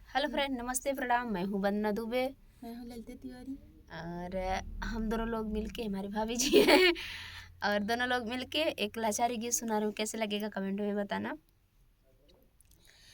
Hello friend, नमस्ते प्रणाम। मैं हूँ वंदना दुबे मैं हूँ ललिता तिवारी। और हम दोनों लोग मिलके, हमारी भाभी जी हैं और दोनों लोग मिलके एक लाचारी गीत सुना रहे हूँ। कैसे लगेगा कमेंट में बताना।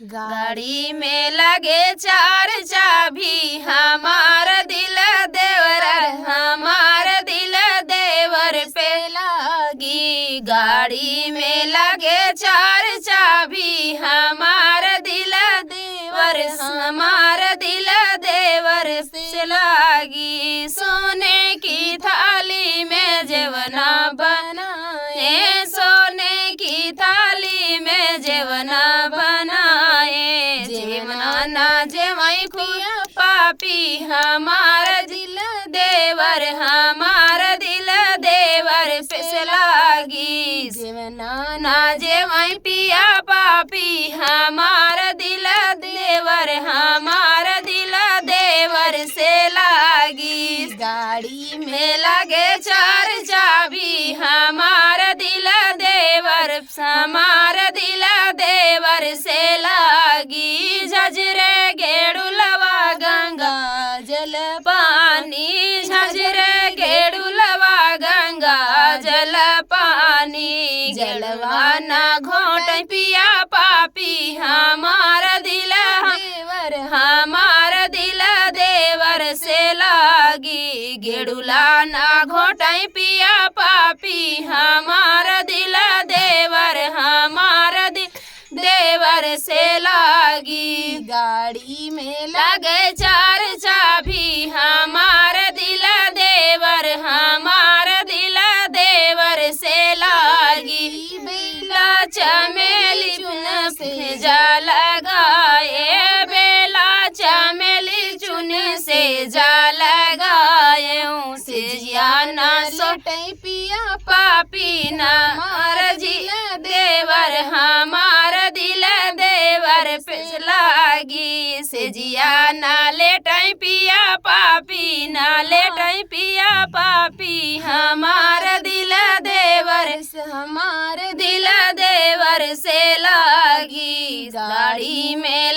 गाड़ी में लगे चार चाबी, हमार दिल देवर, हमार दिल देवर पे लागी। गाड़ी में लगे चार चाबी, हमार दिल देवर, हमार दिल देवर से लागी। सोने की थाली में जेवना बनाए, सोने की थाली में जेवना बनाए। जेवना ना जेवई पिया पापी, हमार दिल देवर, हमार दिल देवर पे लागी। जेवना ना जेवई पिया पापी, हमार दिल देवर, हमार दिल देवर से लागी। गाड़ी में लगे चार चाबी, हमार दिल देवर, हमार दिल देवर से लागी। झजरे गेड़ुलवा गंगा जल पानी, झजरे गेड़ुलवा गंगा जल पानी। जलवा ना घोट पिया पापी, हमार दिल देवर, हमार दिल देवर से लागी। गेड़ुला ना घोटाई पिया पापी, हमार दिल देवर, हमार दिल देवर से लागी। गाड़ी में लगे चार चाबी, हमार दिल देवर, हमार दिल देवर से लागी। बेला चमेली चुन से जा लगाए, बेला चमेली चुन से जा लगाए। से जियाना सोटे पिया पापी, ना हमार दिल देवर, हमार दिल देवर पे लागी। से जियाना लेटाई पिया पापी, ना लेटाई पिया पापी, हमार दिल देवर, हमार दिल देवर से लागी। गाड़ी में